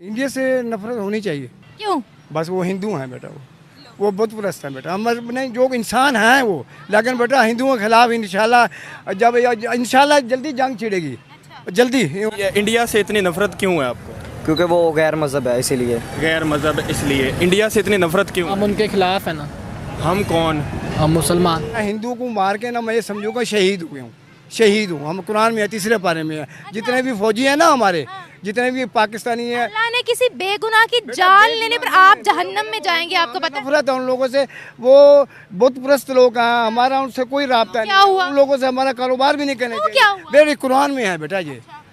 India से नफरत होनी चाहिए। क्यों? बस वो हिंदू हैं बेटा, वो बुत परस्त हैं बेटा। हम नहीं, जो इंसान हैं वो, लेकिन बेटा हिंदुओं के खिलाफ इंशाल्लाह जब इंशाल्लाह जल्दी जंग छिड़ेगी। जल्दी। ये इंडिया से इतनी नफरत क्यों है आपको? क्योंकि वो गैर मज़हब है इसीलिए। गैर मज़हब इसलिए इंडिया से इतनी नफरत क्यों? हम उनके खिलाफ है ना, हम कौन? हम मुसलमान। हिंदू को मार के ना मैं ये समझूंगा शहीद हुए हूँ, शहीद हूँ। हम कुरान में है, तीसरे पारे में है। जितने भी फौजी हैं ना हमारे, जितने भी पाकिस्तानी हैं, अल्लाह ने किसी बेगुनाह की जान लेने पर आप जहन्नम में जाएंगे, आपको पता है? नफरत है उन लोगों से। वो बुत परस्त लोग हैं, हमारा उनसे कोई राब्ता क्या नहीं। हुआ? उन लोगों से हमारा कारोबार भी नहीं करना तो क्या चाहिए। हुआ? मेरे कुरान में है बेटा,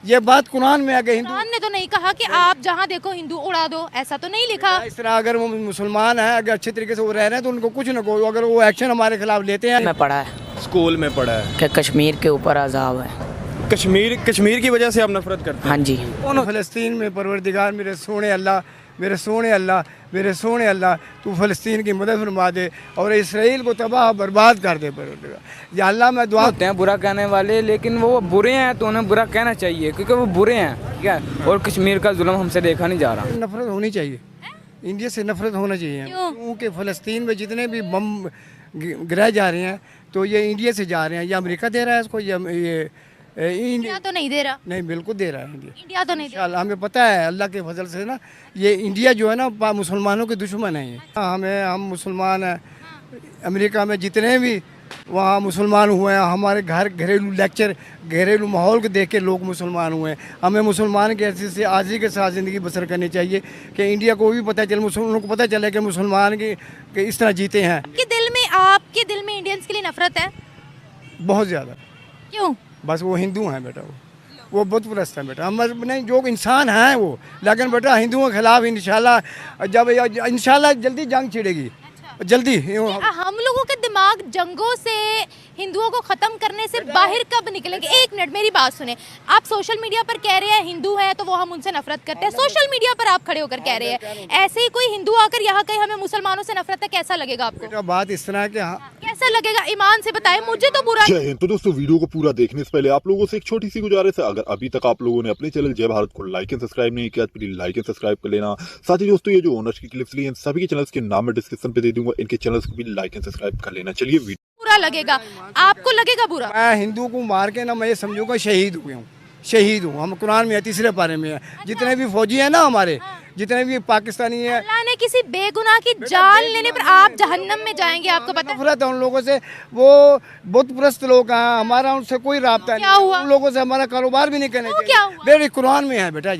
ये बात कुरान में है कि हिंदू कुरान ने तो नहीं कहा कि आप जहाँ देखो हिंदू उड़ा दो, ऐसा तो नहीं लिखा। इस तरह अगर वो मुसलमान है, अगर अच्छे तरीके से वो रह रहे हैं तो उनको कुछ ना कोई, अगर वो एक्शन हमारे खिलाफ लेते हैं। में पढ़ा है स्कूल में पढ़ा है कि कश्मीर के ऊपर अजाब है। कश्मीर की वजह से आप नफरत करते हैं? हाँ जी। फ़लस्तीन में परवरदिगार मेरे सोने अल्लाह, मेरे सोने अल्लाह, मेरे सोने अल्लाह, तू फ़लस्तीन की मदद फरमा दे और इसराइल को तबाह बर्बाद कर दे परवरदिगार। या अल्लाह मैं दुआ होते हैं बुरा कहने वाले, लेकिन वो बुरे हैं तो उन्हें बुरा कहना चाहिए क्योंकि वो बुरे हैं, ठीक है। और कश्मीर का जुल्म हमसे देखा नहीं जा रहा। नफरत होनी चाहिए, इंडिया से नफरत होना चाहिए। क्यों? क्योंकि फ़लस्तीन में जितने भी बम गिराए जा रहे हैं तो ये इंडिया से जा रहे हैं। या अमेरिका दे रहा है इसको, या ये इंडिया तो नहीं दे रहा। नहीं, बिल्कुल दे रहा है इंडिया। इंडिया तो नहीं दे रहा। इंशाल्लाह हमें पता है अल्लाह के फजल से ना, ये इंडिया जो है ना मुसलमानों के दुश्मन है। ये हम मुसलमान हैं। अमेरिका में जितने भी वहाँ मुसलमान हुए हैं, हमारे घर घरेलू लेक्चर, घरेलू माहौल को देख के लोग मुसलमान हुए हैं। हमें मुसलमान के ऐसे से आज़ी के साथ ज़िंदगी बसर करनी चाहिए कि इंडिया को भी पता चले, मुसलमानों को पता चले कि मुसलमान के इस तरह जीते हैं। आपके दिल में इंडियंस के लिए नफरत है? बहुत ज़्यादा। क्यों? बस वो हिंदू हैं बेटा, वो बुत परस्त हैं बेटा। हम नहीं, जो इंसान हैं वो, लेकिन बेटा हिंदुओं के खिलाफ इंशाल्लाह जब इंशाल्लाह जल्दी जंग छिड़ेगी। जल्दी। हम लोगों के दिमाग जंगों से, हिंदुओं को खत्म करने से बाहर कब निकलेंगे? एक मिनट मेरी बात सुने। आप सोशल मीडिया पर कह रहे हैं हिंदू है तो वो हम उनसे नफरत करते हैं। सोशल मीडिया पर आप खड़े होकर कह रहे हैं, ऐसे ही कोई हिंदू आकर यहाँ कहीं हमें मुसलमानों से नफरत है, कैसा लगेगा आपको? बेटा बात इस तरह है कि कैसा लगेगा? ईमान से बताएं, मुझे तो बुरा। जय हिंद। तो दोस्तों, वीडियो को पूरा देखने से पहले आप लोगों से एक छोटी सी गुजारिश है, अगर अभी तक आप लोगों ने अपने चैनल जय भारत को लाइक एंड सब्सक्राइब नहीं किया तो प्लीज लाइक एंड सब्सक्राइब कर लेना। साथ ही दोस्तों, ये जो ओनर्स की क्लिप्स ली हैं सभी के चैनल्स के नाम मैं डिस्क्रिप्शन पे दे दूंगा, इनके चैनल्स को भी लाइक एंड सब्सक्राइब कर लेना। चलिए बुरा लगेगा, आपको लगेगा बुरा? मैं हिंदू को मार के ना मैं ये समझूंगा शहीद हुए हूँ, शहीद हूँ। हम कुरान में है, तीसरे पारे में है। जितने भी फौजी हैं ना हमारे, जितने भी पाकिस्तानी हैं, अल्लाह ने किसी बेगुनाह की जान लेने पर आप जहन्नम में जाएंगे, आपको पता है? नफरत है उन लोगों से। वो बुत परस्त लोग हैं, हमारा उनसे कोई राब्ता क्या नहीं। हुआ? उन लोगों से हमारा कारोबार भी नहीं करना तो क्या चाहिए। हुआ? मेरे कुरान में है बेटा,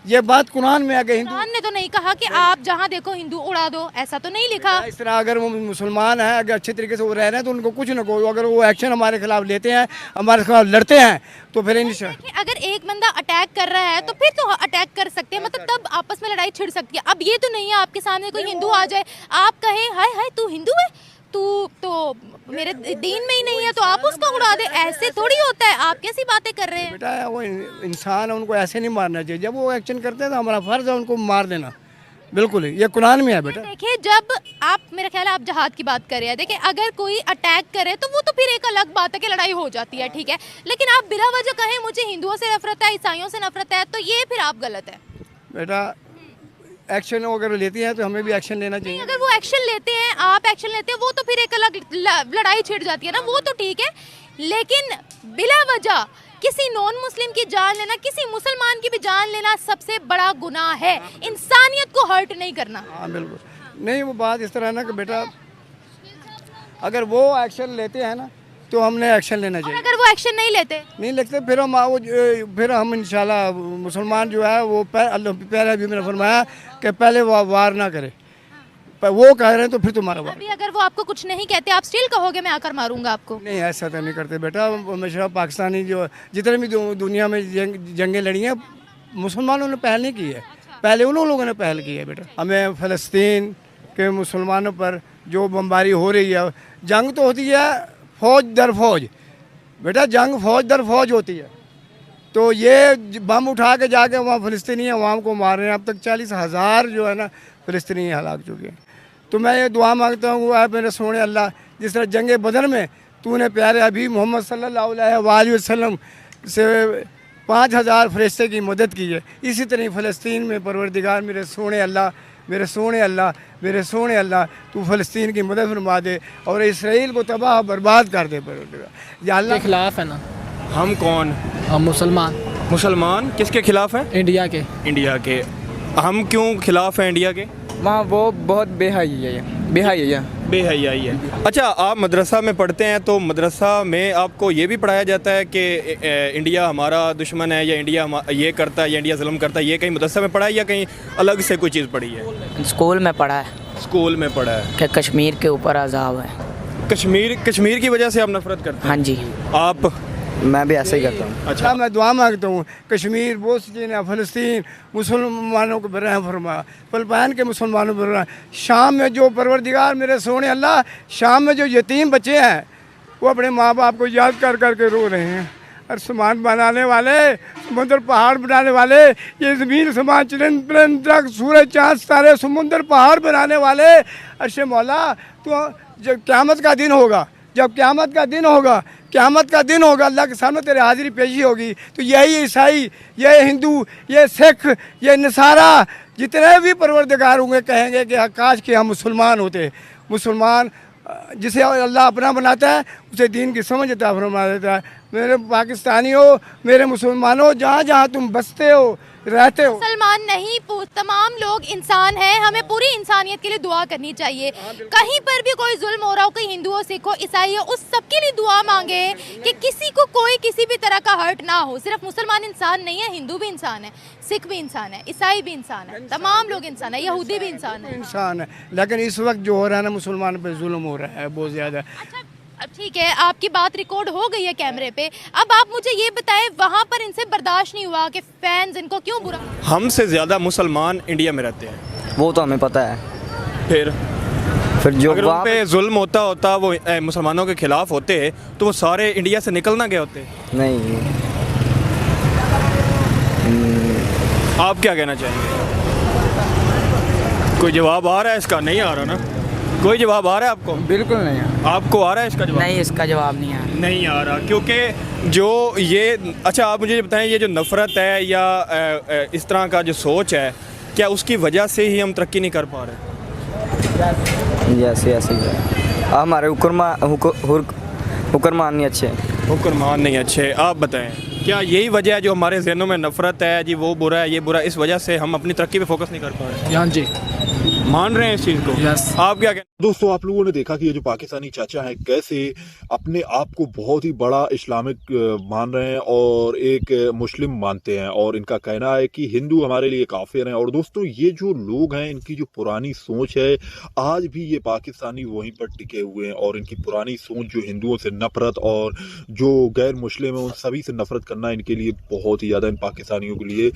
ये बात कुरान में है कि हिंदू। कुरान ने तो नहीं कहा कि आप जहाँ देखो हिंदू उड़ा दो, ऐसा तो नहीं लिखा। इस तरह अगर वो मुसलमान हैं, अगर अच्छे तरीके से वो रह रहे हैं तो उनको कुछ ना कोई, अगर वो एक्शन हमारे खिलाफ लेते हैं, हमारे खिलाफ लड़ते हैं तो फिर देखिए, अगर एक बंदा अटैक कर रहा है तो फिर तो अटैक कर सकते हैं, मतलब तब आपस में लड़ाई छिड़ सकती है। अब ये तो नहीं है आपके सामने कोई हिंदू आ जाए, आप कहें हाय हाय तू हिंदू है, तू तो मेरे दीन में ही नहीं है तो आप उसको उड़ा दे, ऐसे थोड़ी होता है। आप कैसी बातें कर रहे हैं? बेटा वो इंसान है, उनको ऐसे नहीं मारना चाहिए। जब वो एक्शन करते हैं तो हमारा फर्ज है उनको मार देना। बिल्कुल ही, ये कुरान में है बेटा। देखिए, जब आप, मेरा ख्याल है आप जहाद की बात कर रहे हैं। देखिए, अगर कोई अटैक करे तो वो तो फिर एक अलग बात है कि लड़ाई हो जाती है, ठीक है। लेकिन आप बिला वजह कहें मुझे हिंदुओं से नफरत है, ईसाइयों से नफरत है, तो ये फिर आप गलत है। बेटा एक्शन अगर लेती हैं तो हमें भी एक्शन लेना चाहिए। अगर वो एक्शन लेते हैं, आप एक्शन लेते हैं, वो तो फिर एक अलग लड़ाई छिड़ जाती है ना, वो तो ठीक है। लेकिन बिला वजह किसी नॉन मुस्लिम की जान लेना, किसी मुसलमान की भी जान लेना सबसे बड़ा गुनाह है। इंसानियत को हर्ट नहीं करना। हाँ बिल्कुल नहीं, वो बात इस तरह है ना कि बेटा अगर वो एक्शन लेते हैं ना तो हमने एक्शन लेना और चाहिए। अगर वो एक्शन नहीं लेते, नहीं लगते फिर हम इंशाल्लाह मुसलमान जो है वो पहले भी मैंने फरमाया कि पहले वो वार ना करे। पर वो कह रहे हैं तो फिर तुम्हारा वार। अभी अगर वो आपको कुछ नहीं कहते, आप स्टिल कहोगे मैं आकर मारूंगा आपको? नहीं, ऐसा तो नहीं करते बेटा। हमेशा पाकिस्तानी जो जितने भी दुनिया में जंगें लड़ी हैं, मुसलमानों ने पहल नहीं की है, पहले उन लोगों ने पहल की है बेटा। हमें फ़लस्तीन के मुसलमानों पर जो बमबारी हो रही है, जंग तो होती है फौज दर फौज बेटा, जंग फौज दर फौज होती है। तो ये बम उठा के जाके वहाँ फ़लस्तीनी अवाम को मार रहे हैं। अब तक 40,000 जो है ना फ़लस्तीनी हलाक चुके हैं। तो मैं ये दुआ मांगता हूँ, आप मेरे सोने अल्लाह, जिस तरह जंग बदर में तूने प्यारे अभी मोहम्मद सल्लल्लाहु अलैहि वसल्लम से 5000 फरिश्ते की मदद की है। इसी तरह फ़लस्तीन में परवरदिगार मेरे सोने अल्लाह तू फ़लस्तीन की मदद फरमा दे और इसराइल को तबाह बर्बाद कर दे परवरदिगार या के अल्लाह। खिलाफ है ना। हम कौन? हम मुसलमान। मुसलमान किसके खिलाफ हैं? इंडिया के। इंडिया के। हम क्यों खिलाफ हैं इंडिया के? वहाँ वो बहुत बेहयाई है, बेहयाई है। बेहयाई है। अच्छा, आप मदरसा में पढ़ते हैं तो मदरसा में आपको ये भी पढ़ाया जाता है कि इंडिया हमारा दुश्मन है या इंडिया ये करता है या इंडिया जुल्म करता है, ये कहीं मदरसा में पढ़ा है या कहीं अलग से कोई चीज़ पढ़ी है? स्कूल में पढ़ा है स्कूल में पढ़ा है कि कश्मीर के ऊपर अजाब है। कश्मीर की वजह से आप नफरत करते हैं? हाँ जी, आप? मैं भी ऐसे ही करता हूँ। अच्छा, मैं दुआ मांगता हूँ कश्मीर, बोस्टीन, फ़लस्तीन मुसलमानों को रहम फरमा, फ़िलिपाइन के मुसलमानों पर रहम। शाम में जो परवरदिगार मेरे सोने अल्लाह, शाम में जो यतीम बच्चे हैं वो अपने माँ बाप को याद कर कर के रो रहे हैं। और सामान बनाने वाले, समुद्र पहाड़ बनाने वाले, ये ज़मीन समान चिरंद परिंद दरख्त सूरज चाँद तारे समुद्र पहाड़ बनाने वाले, अर्श मौला तो जब क़यामत का दिन होगा, क़यामत का दिन होगा, अल्लाह के सामने तेरे हाजिरी पेशी होगी, तो यही ईसाई, ये हिंदू, ये सिख, ये नसारा, जितने भी परवरदिगार होंगे कहेंगे कि काश कि हम मुसलमान होते। मुसलमान जिसे अल्लाह अपना बनाता है उसे दीन की समझ अता फरमा देता है। मेरे पाकिस्तानियों, मेरे मुसलमानों, जहाँ जहाँ तुम बसते हो, रहते हो, मुसलमान नहीं, तमाम लोग इंसान हैं। हमें पूरी इंसानियत के लिए दुआ करनी चाहिए। कहीं पर भी कोई जुल्म हो रहा हो, कोई हिंदू हो, सिख हो, ईसाई हो, उस सबके लिए दुआ मांगे कि किसी को कोई किसी भी तरह का हर्ट ना हो। सिर्फ मुसलमान इंसान नहीं है, हिंदू भी इंसान है, सिख भी इंसान है, ईसाई भी इंसान है, तमाम लोग इंसान है, यहूदी भी इंसान है। लेकिन इस वक्त जो हो रहा है ना, मुसलमान पे जुल्म हो रहा है बहुत ज़्यादा। अच्छा, अब ठीक है, आपकी बात रिकॉर्ड हो गई है कैमरे पे। अब आप मुझे ये बताएं, वहाँ पर इनसे बर्दाश्त नहीं हुआ कि फैंस इनको क्यों बुरा? हमसे ज़्यादा मुसलमान इंडिया में रहते हैं। वो तो हमें पता है। फिर जो अगर उन पे जुल्म होता वो मुसलमानों के खिलाफ होते तो वो सारे इंडिया से निकल ना गए होते? नहीं, आप क्या कहना चाहेंगे? कोई जवाब आ रहा है इसका? नहीं आ रहा ना? कोई जवाब आ रहा है आपको? बिल्कुल नहीं है। आपको आ रहा है इसका जवाब? नहीं, इसका जवाब नहीं है। नहीं आ रहा, क्योंकि जो ये, अच्छा आप मुझे बताएं, ये जो नफ़रत है या इस तरह का जो सोच है, क्या उसकी वजह से ही हम तरक्की नहीं कर पा रहे? ऐसे ही है। हमारे हुक्मरान नहीं अच्छे। हुक्मरान नहीं अच्छे। आप बताएं, क्या यही वजह है जो हमारे जहनों में नफ़रत है जी, वो बुरा है, ये बुरा, इस वजह से हम अपनी तरक्की पे फोकस नहीं कर पा रहे? हाँ जी, मान रहे हैं इस चीज़ को? यस। आप क्या कहते हैं? दोस्तों, आप लोगों ने देखा कि ये जो पाकिस्तानी चाचा हैं कैसे अपने आप को बहुत ही बड़ा इस्लामिक मान रहे हैं और एक मुस्लिम मानते हैं, और इनका कहना है कि हिंदू हमारे लिए काफिर हैं। और दोस्तों, ये जो लोग हैं, इनकी जो पुरानी सोच है, आज भी ये पाकिस्तानी वहीं पर टिके हुए हैं, और इनकी पुरानी सोच जो हिंदुओं से नफरत और जो गैर मुस्लिम है उन सभी से नफरत करना इनके लिए बहुत ही ज़्यादा, इन पाकिस्तानियों के लिए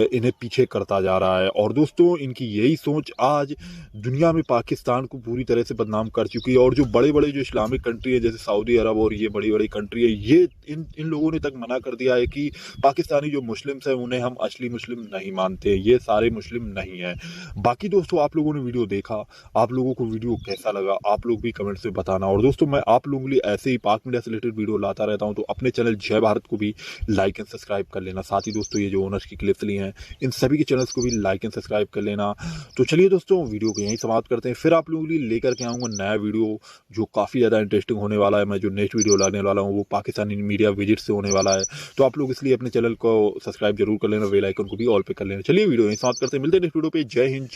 इन्हें पीछे करता जा रहा है। और दोस्तों, इनकी यही सोच आज दुनिया में पाकिस्तान को पूरी तरह से बदनाम कर चुकी है। और जो बड़े बड़े जो इस्लामिक कंट्री है जैसे सऊदी अरब और ये बड़ी बड़ी कंट्री है, ये इन लोगों ने तक मना कर दिया है कि पाकिस्तानी जो मुस्लिम्स हैं उन्हें हम असली मुस्लिम नहीं मानते, ये सारे मुस्लिम नहीं हैं। बाकी दोस्तों, आप लोगों ने वीडियो देखा, आप लोगों को वीडियो कैसा लगा आप लोग भी कमेंट्स में बताना। और दोस्तों, मैं आप लोगों के लिए ऐसे ही पाक मीडिया से रिलेटेड वीडियो लाता रहता हूँ, तो अपने चैनल जय भारत को भी लाइक एंड सब्सक्राइब कर लेना। साथ ही दोस्तों, ये जो ओनर्स की क्लिप्स ली हैं इन सभी के चैनल्स को भी लाइक एंड सब्सक्राइब कर लेना। तो चलिए दोस्तों, वीडियो को यहीं समाप्त करते हैं, फिर आप लोगों के लिए लेकर के आऊँगा नया वीडियो जो काफ़ी ज़्यादा इंटरेस्टिंग होने वाला है। मैं जो नेक्स्ट वीडियो लाने वाला हूँ वो पाकिस्तानी मीडिया विजिट से होने वाला है, तो आप लोग इसलिए अपने चैनल को सब्सक्राइब जरूर कर लेना, बेल आइकन को भी ऑल पे कर लेना। चलिए वीडियो यहीं समाप्त करते हैं, मिलते हैं नेक्स्ट वीडियो पे। जय हिंद।